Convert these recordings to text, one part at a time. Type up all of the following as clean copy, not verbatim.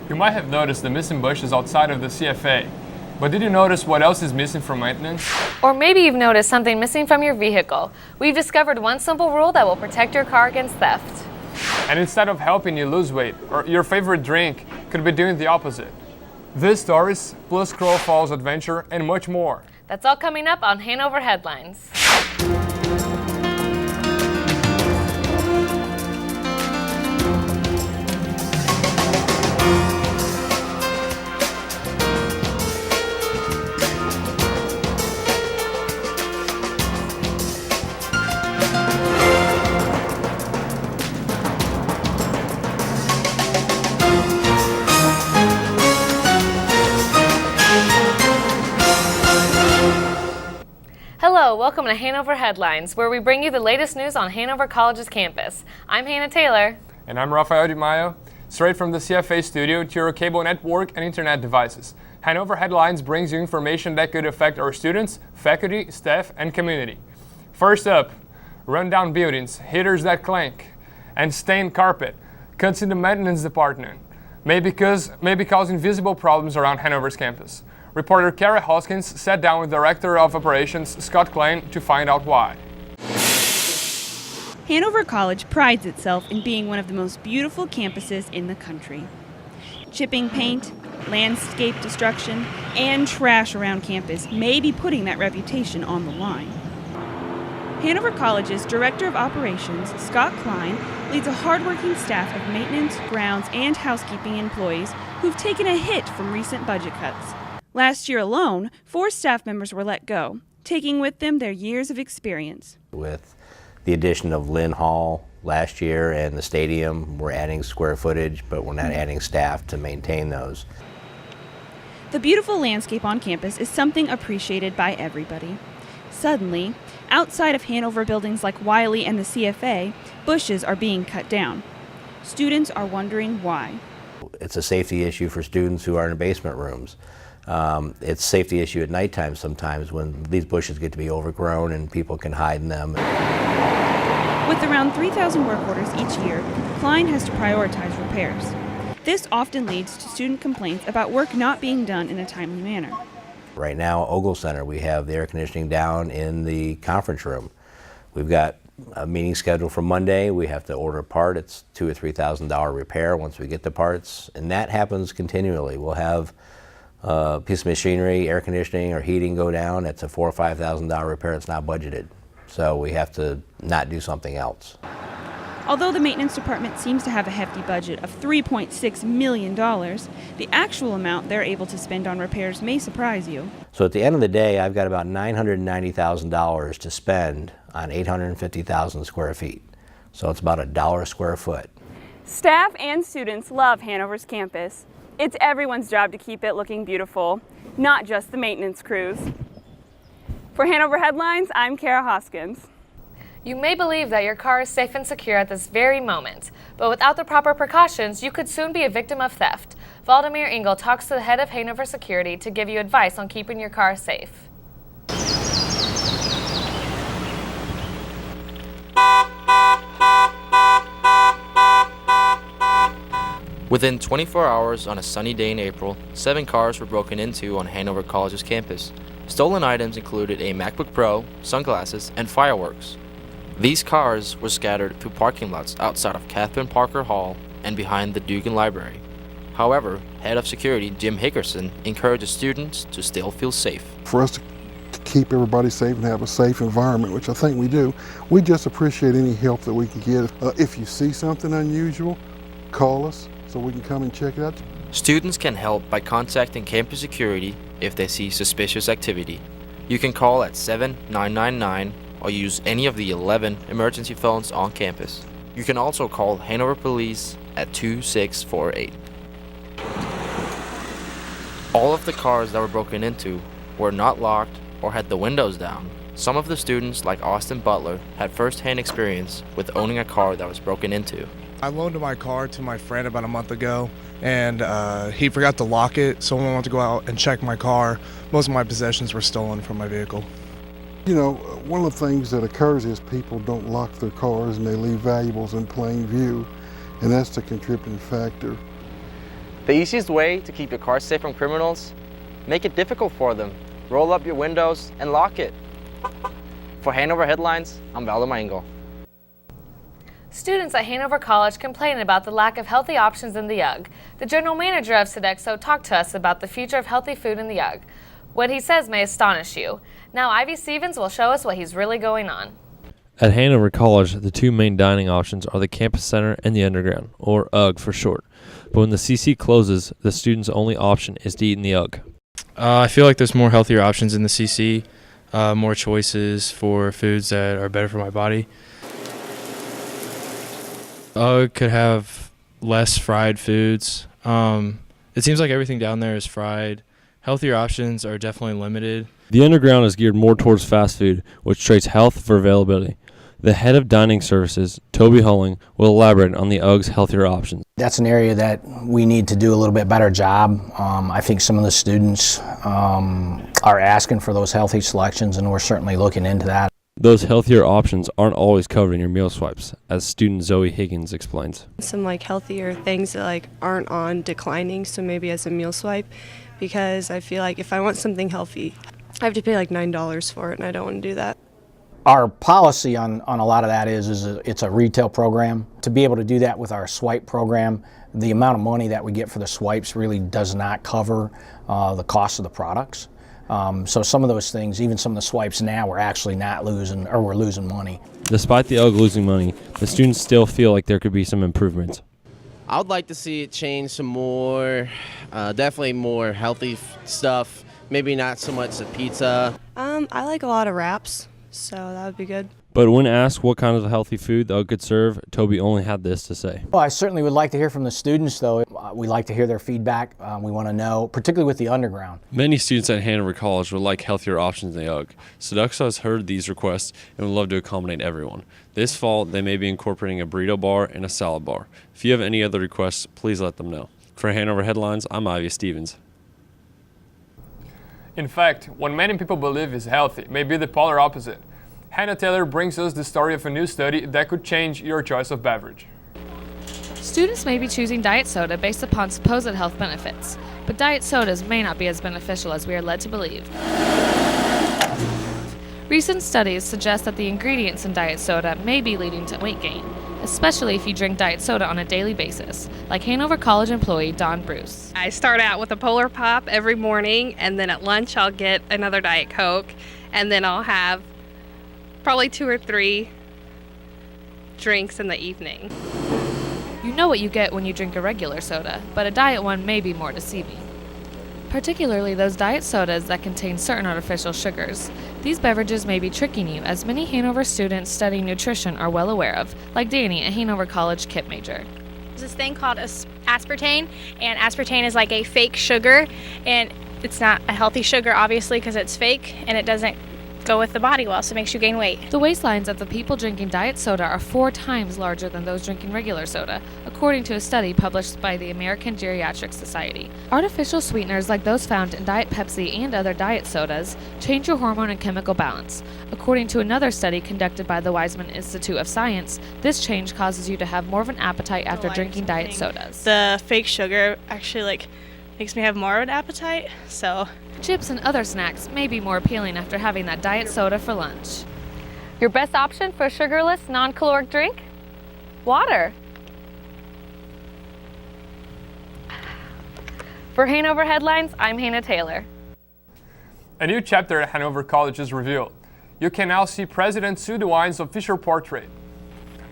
You might have noticed the missing bushes outside of the CFA, but did you notice what else is missing from maintenance? Or maybe you've noticed something missing from your vehicle. We've discovered one simple rule that will protect your car against theft. And instead of helping you lose weight, or your favorite drink could be doing the opposite. These stories, plus Crow Falls adventure, and much more. That's all coming up on Hanover Headlines. Hello, welcome to Hanover Headlines, where we bring you the latest news on Hanover College's campus. I'm Hannah Taylor. And I'm Rafael Maio, straight from the CFA studio to your cable network and internet devices. Hanover Headlines brings you information that could affect our students, faculty, staff, and community. First up, rundown buildings, heaters that clank, and stained carpet cuts in the maintenance department may be causing visible problems around Hanover's campus. Reporter Kara Hoskins sat down with Director of Operations Scott Klein to find out why. Hanover College prides itself in being one of the most beautiful campuses in the country. Chipping paint, landscape destruction, and trash around campus may be putting that reputation on the line. Hanover College's Director of Operations, Scott Klein, leads a hardworking staff of maintenance, grounds, and housekeeping employees who've taken a hit from recent budget cuts. Last year alone, 4 staff members were let go, taking with them their years of experience. With the addition of Lynn Hall last year and the stadium, we're adding square footage, but we're not adding staff to maintain those. The beautiful landscape on campus is something appreciated by everybody. Suddenly, outside of Hanover buildings like Wiley and the CFA, bushes are being cut down. Students are wondering why. It's a safety issue for students who are in basement rooms. It's a safety issue at nighttime sometimes when these bushes get to be overgrown and people can hide in them. With around 3,000 work orders each year, Klein has to prioritize repairs. This often leads to student complaints about work not being done in a timely manner. Right now, Ogle Center, we have the air conditioning down in the conference room. We've got a meeting scheduled for Monday. We have to order a part. It's $2,000 or $3,000 repair once we get the parts, and that happens continually. We'll have a piece of machinery, air conditioning or heating go down. It's a $4,000 or $5,000 repair. It's not budgeted, so we have to not do something else. Although the maintenance department seems to have a hefty budget of $3.6 million, the actual amount they're able to spend on repairs may surprise you. So at the end of the day, I've got about $990,000 to spend on 850,000 square feet. So it's about $1 a square foot. Staff and students love Hanover's campus. It's everyone's job to keep it looking beautiful, not just the maintenance crews. For Hanover Headlines, I'm Kara Hoskins. You may believe that your car is safe and secure at this very moment, but without the proper precautions, you could soon be a victim of theft. Vladimir Engel talks to the head of Hanover Security to give you advice on keeping your car safe. Within 24 hours on a sunny day in April, 7 cars were broken into on Hanover College's campus. Stolen items included a MacBook Pro, sunglasses, and fireworks. These cars were scattered through parking lots outside of Catherine Parker Hall and behind the Dugan Library. However, Head of Security Jim Hickerson encourages students to still feel safe. For us to keep everybody safe and have a safe environment, which I think we do, we just appreciate any help that we can get. If you see something unusual, call us so we can come and check it out. Students can help by contacting campus security if they see suspicious activity. You can call at 7999 or use any of the 11 emergency phones on campus. You can also call Hanover Police at 2648. All of the cars that were broken into were not locked or had the windows down. Some of the students, like Austin Butler, had first-hand experience with owning a car that was broken into. I loaned my car to my friend about a month ago, and he forgot to lock it, so when I went to go out and check my car, most of my possessions were stolen from my vehicle. You know, one of the things that occurs is people don't lock their cars and they leave valuables in plain view, and that's the contributing factor. The easiest way to keep your car safe from criminals? Make it difficult for them. Roll up your windows and lock it. For Hanover Headlines, I'm Maio. Students at Hanover College complain about the lack of healthy options in the UGG. The general manager of Sodexo talked to us about the future of healthy food in the UGG. What he says may astonish you. Now Ivy Stevens will show us what he's really going on. At Hanover College, the two main dining options are the Campus Center and the Underground, or UGG for short. But when the CC closes, the students' only option is to eat in the UGG. I feel like there's more healthier options in the CC, more choices for foods that are better for my body. UGG could have less fried foods. It seems like everything down there is fried. Healthier options are definitely limited. The Underground is geared more towards fast food, which trades health for availability. The head of dining services, Toby Hulling, will elaborate on the UGG's healthier options. That's an area that we need to do a little bit better job. I think some of the students are asking for those healthy selections, and we're certainly looking into that. Those healthier options aren't always covered in your meal swipes, as student Zoe Higgins explains. Some healthier things that aren't on declining, so maybe as a meal swipe, because I feel like if I want something healthy, I have to pay $9 for it, and I don't want to do that. Our policy on a lot of that is it's a retail program. To be able to do that with our swipe program, the amount of money that we get for the swipes really does not cover the cost of the products. So some of those things, even some of the swipes now, we're actually not losing, or we're losing money. Despite the UGG losing money, the students still feel like there could be some improvements. I would like to see it change some more, definitely more healthy stuff. Maybe not so much the pizza. I like a lot of wraps, so that would be good. But when asked what kind of healthy food the UGG could serve, Toby only had this to say. Well, I certainly would like to hear from the students, though. We like to hear their feedback. We want to know, particularly with the Underground. Many students at Hanover College would like healthier options in the UGG. Sodexo has heard these requests and would love to accommodate everyone. This fall, they may be incorporating a burrito bar and a salad bar. If you have any other requests, please let them know. For Hanover Headlines, I'm Ivy Stevens. In fact, what many people believe is healthy may be the polar opposite. Hannah Taylor brings us the story of a new study that could change your choice of beverage. Students may be choosing diet soda based upon supposed health benefits, but diet sodas may not be as beneficial as we are led to believe. Recent studies suggest that the ingredients in diet soda may be leading to weight gain, especially if you drink diet soda on a daily basis, like Hanover College employee Dawn Bruce. I start out with a Polar Pop every morning, and then at lunch I'll get another Diet Coke, and then I'll have probably 2 or 3 drinks in the evening. You know what you get when you drink a regular soda, but a diet one may be more deceiving. Particularly those diet sodas that contain certain artificial sugars. These beverages may be tricking you, as many Hanover students studying nutrition are well aware of, like Danny, a Hanover College KIP major. There's this thing called aspartame, and aspartame is like a fake sugar, and it's not a healthy sugar, obviously, because it's fake, and it doesn't go with the body well, so it makes you gain weight. The waistlines of the people drinking diet soda are 4 times larger than those drinking regular soda, according to a study published by the American Geriatric Society. Artificial sweeteners like those found in Diet Pepsi and other diet sodas change your hormone and chemical balance. According to another study conducted by the Weizmann Institute of Science, this change causes you to have more of an appetite after drinking diet sodas. The fake sugar actually makes me have more of an appetite, so chips and other snacks may be more appealing after having that diet soda for lunch. Your best option for a sugarless, non-caloric drink? Water. For Hanover Headlines, I'm Hannah Taylor. A new chapter at Hanover College is revealed. You can now see President Sue DeWine's official portrait.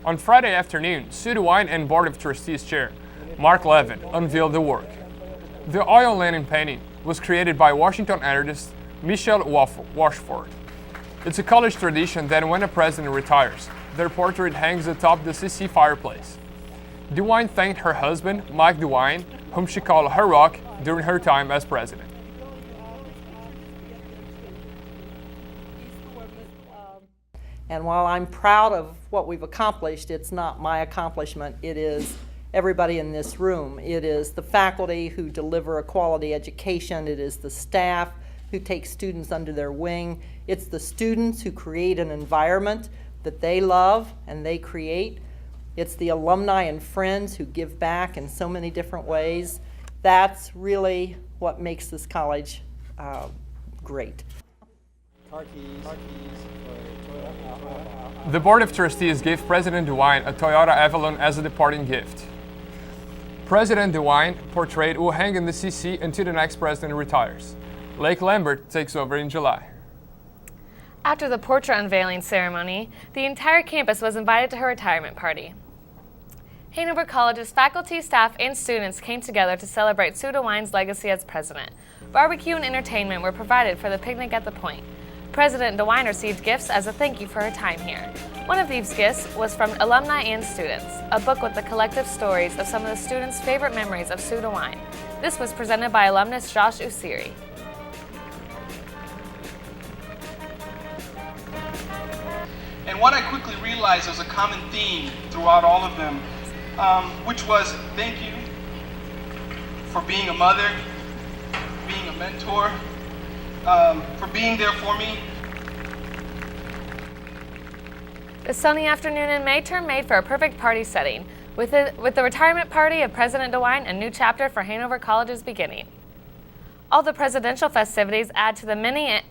On Friday afternoon, Sue DeWine and Board of Trustees Chair Mark Levin unveiled the work. The oil lamp painting was created by Washington artist Michelle Washford. It's a college tradition that when a president retires, their portrait hangs atop the CC fireplace. DeWine thanked her husband, Mike DeWine, whom she called her rock during her time as president. And while I'm proud of what we've accomplished, it's not my accomplishment, it is everybody in this room. It is the faculty who deliver a quality education. It is the staff who take students under their wing. It's the students who create an environment that they love and they create. It's the alumni and friends who give back in so many different ways. That's really what makes this college great. The Board of Trustees gave President DeWine a Toyota Avalon as a departing gift. President DeWine portrait will hang in the CC until the next president retires. Lake Lambert takes over in July. After the portrait unveiling ceremony, the entire campus was invited to her retirement party. Hanover College's faculty, staff, and students came together to celebrate Sue DeWine's legacy as president. Barbecue and entertainment were provided for the picnic at the Point. President DeWine received gifts as a thank you for her time here. One of these gifts was from alumni and students, a book with the collective stories of some of the students' favorite memories of Sue DeWine. This was presented by alumnus Josh Usiri. And what I quickly realized was a common theme throughout all of them, which was thank you for being a mother, being a mentor, for being there for me. The sunny afternoon in May term made for a perfect party setting. With the retirement party of President DeWine, a new chapter for Hanover College is beginning. All the presidential festivities add to the many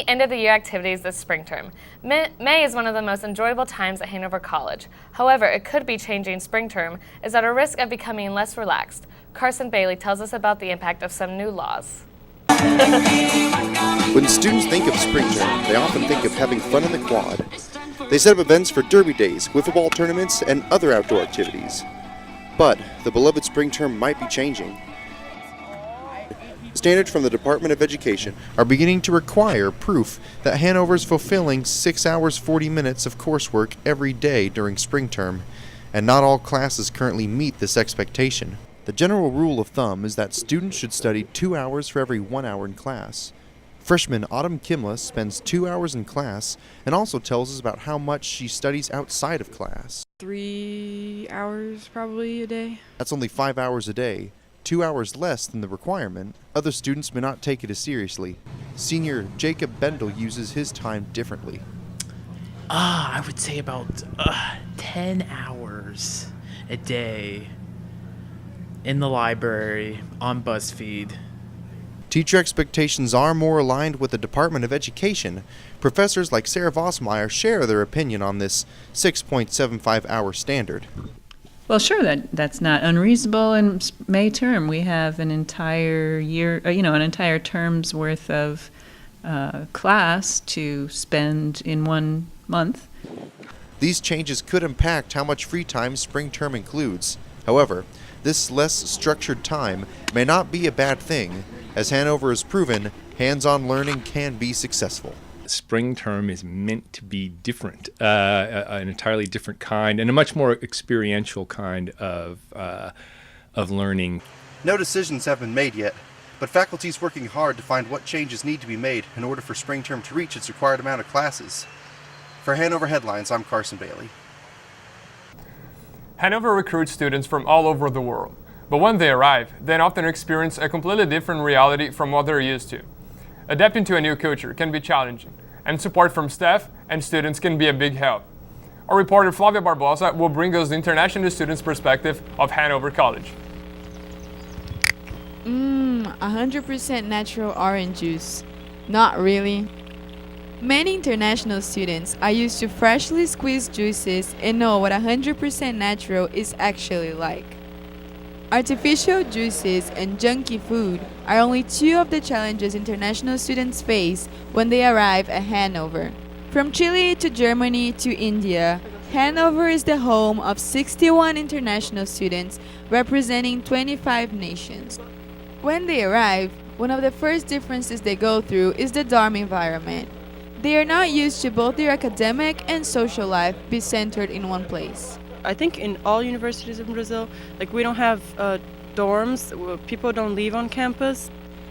end-of-the-year activities this spring term. May is one of the most enjoyable times at Hanover College. However, it could be changing spring term is at a risk of becoming less relaxed. Carson Bailey tells us about the impact of some new laws. When students think of spring term, they often think of having fun in the quad. They set up events for derby days, wiffle ball tournaments, and other outdoor activities. But the beloved spring term might be changing. Standards from the Department of Education are beginning to require proof that Hanover is fulfilling 6 hours 40 minutes of coursework every day during spring term, and not all classes currently meet this expectation. The general rule of thumb is that students should study 2 hours for every 1 hour in class. Freshman Autumn Kimla spends 2 hours in class and also tells us about how much she studies outside of class. 3 hours probably a day. That's only 5 hours a day, 2 hours less than the requirement. Other students may not take it as seriously. Senior Jacob Bendel uses his time differently. I would say about 10 hours a day in the library, on BuzzFeed. Teacher expectations are more aligned with the Department of Education. Professors like Sarah Vossmeyer share their opinion on this 6.75-hour standard. Well, sure, that's not unreasonable. In May term, we have an entire year, an entire term's worth of class to spend in 1 month. These changes could impact how much free time spring term includes. However, this less structured time may not be a bad thing. As Hanover has proven, hands-on learning can be successful. Spring term is meant to be different, an entirely different kind, and a much more experiential kind of learning. No decisions have been made yet, but faculty is working hard to find what changes need to be made in order for spring term to reach its required amount of classes. For Hanover Headlines, I'm Carson Bailey. Hanover recruits students from all over the world, but when they arrive, they often experience a completely different reality from what they're used to. Adapting to a new culture can be challenging, and support from staff and students can be a big help. Our reporter Flavia Barbosa will bring us the international students' perspective of Hanover College. 100% natural orange juice. Not really. Many international students are used to freshly squeezed juices and know what 100% natural is actually like. Artificial juices and junky food are only two of the challenges international students face when they arrive at Hanover. From Chile to Germany to India, Hanover is the home of 61 international students representing 25 nations. When they arrive, one of the first differences they go through is the dorm environment. They are not used to both their academic and social life be centered in one place. I think in all universities in Brazil, we don't have dorms. People don't live on campus.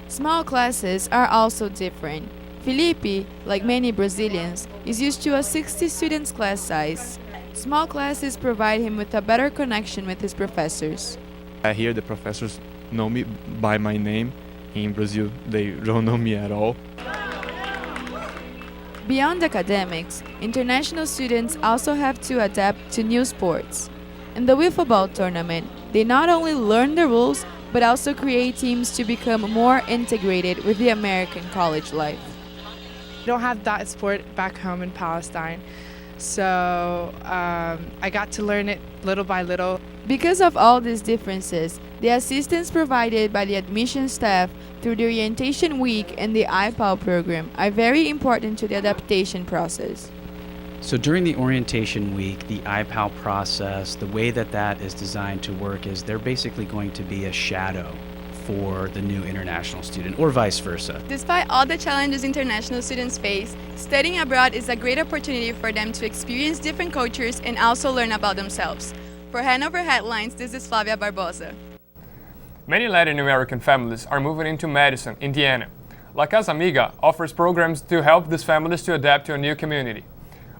Small classes are also different. Felipe, like many Brazilians, is used to a 60 students class size. Small classes provide him with a better connection with his professors. I hear the professors know me by my name. In Brazil, they don't know me at all. Beyond academics, international students also have to adapt to new sports. In the wiffle ball tournament, they not only learn the rules, but also create teams to become more integrated with the American college life. We don't have that sport back home in Palestine, so I got to learn it little by little. Because of all these differences, the assistance provided by the admission staff through the orientation week and the IPAL program are very important to the adaptation process. So during the orientation week, the IPAL process, the way that is designed to work is they're basically going to be a shadow for the new international student, or vice versa. Despite all the challenges international students face, studying abroad is a great opportunity for them to experience different cultures and also learn about themselves. For Hanover Headlines, this is Flavia Barbosa. Many Latin American families are moving into Madison, Indiana. La Casa Amiga offers programs to help these families to adapt to a new community.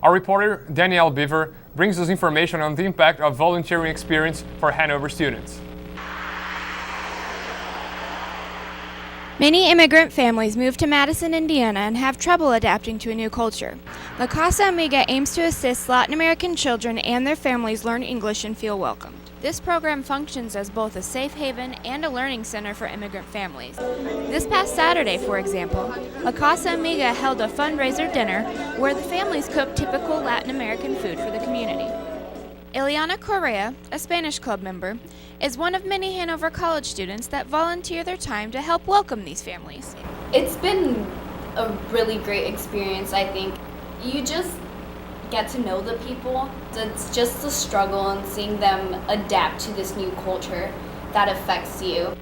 Our reporter, Danielle Beaver, brings us information on the impact of volunteering experience for Hanover students. Many immigrant families move to Madison, Indiana and have trouble adapting to a new culture. La Casa Amiga aims to assist Latin American children and their families learn English and feel welcomed. This program functions as both a safe haven and a learning center for immigrant families. This past Saturday, for example, La Casa Amiga held a fundraiser dinner where the families cooked typical Latin American food for the community. Eliana Correa, a Spanish club member, is one of many Hanover College students that volunteer their time to help welcome these families. It's been a really great experience, I think. You just get to know the people. It's just the struggle and seeing them adapt to this new culture that affects you.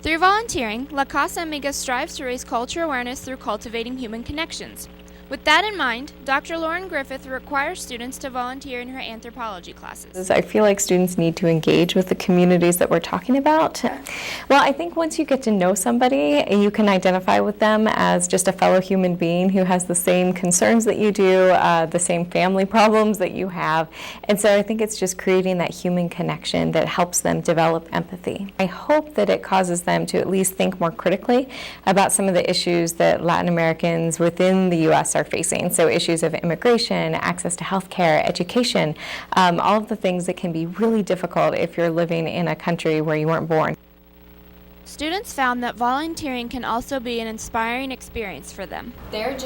Through volunteering, La Casa Amiga strives to raise culture awareness through cultivating human connections. With that in mind, Dr. Lauren Griffith requires students to volunteer in her anthropology classes. I feel like students need to engage with the communities that we're talking about. Well, I think once you get to know somebody, you can identify with them as just a fellow human being who has the same concerns that you do, the same family problems that you have. And so I think it's just creating that human connection that helps them develop empathy. I hope that it causes them to at least think more critically about some of the issues that Latin Americans within the U.S. are facing. So issues of immigration, access to healthcare, education, all of the things that can be really difficult if you're living in a country where you weren't born. Students found that volunteering can also be an inspiring experience for them. They're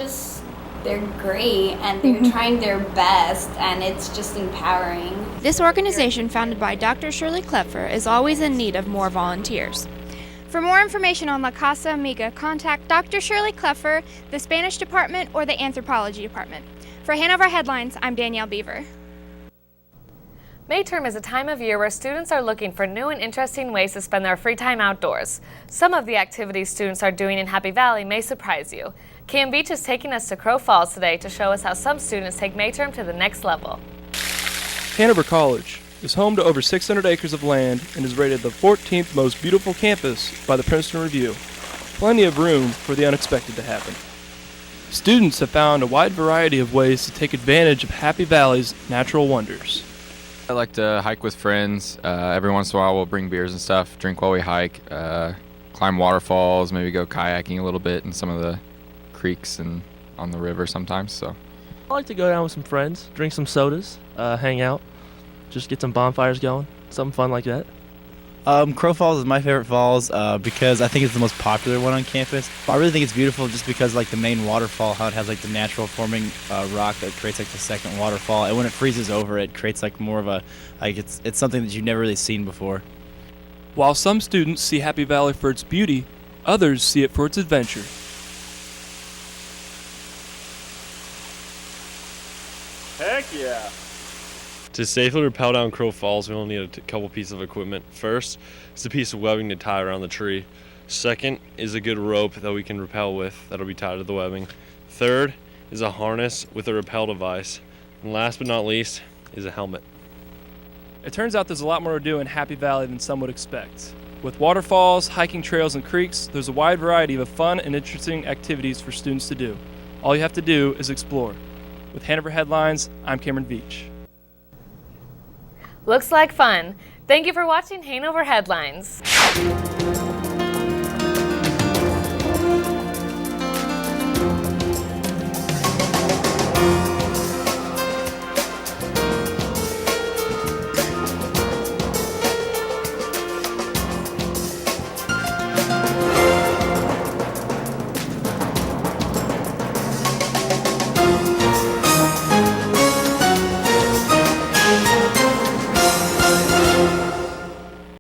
great and they're trying their best, and it's just empowering. This organization, founded by Dr. Shirley Klepfer, is always in need of more volunteers. For more information on La Casa Amiga, contact Dr. Shirley Klepfer, the Spanish Department, or the Anthropology Department. For Hanover Headlines, I'm Danielle Beaver. May term is a time of year where students are looking for new and interesting ways to spend their free time outdoors. Some of the activities students are doing in Happy Valley may surprise you. Cam Beach is taking us to Crow Falls today to show us how some students take May term to the next level. Hanover College is home to over 600 acres of land and is rated the 14th most beautiful campus by the Princeton Review. Plenty of room for the unexpected to happen. Students have found a wide variety of ways to take advantage of Happy Valley's natural wonders. I like to hike with friends. Every once in a while we'll bring beers and stuff, drink while we hike, climb waterfalls, maybe go kayaking a little bit in some of the creeks and on the river sometimes. So I like to go down with some friends, drink some sodas, hang out. Just get some bonfires going, something fun like that. Crow Falls is my favorite falls because I think it's the most popular one on campus. I really think it's beautiful just because like the main waterfall, how it has like the natural forming rock that creates like the second waterfall, and when it freezes over, it creates like more of a it's something that you've never really seen before. While some students see Happy Valley for its beauty, others see it for its adventure. Heck yeah! To safely rappel down Crow Falls, we will need a couple pieces of equipment. First is a piece of webbing to tie around the tree. Second is a good rope that we can rappel with that'll be tied to the webbing. Third is a harness with a rappel device. And last but not least is a helmet. It turns out there's a lot more to do in Happy Valley than some would expect. With waterfalls, hiking trails, and creeks, there's a wide variety of fun and interesting activities for students to do. All you have to do is explore. With Hanover Headlines, I'm Cameron Veach. Looks like fun. Thank you for watching Hanover Headlines.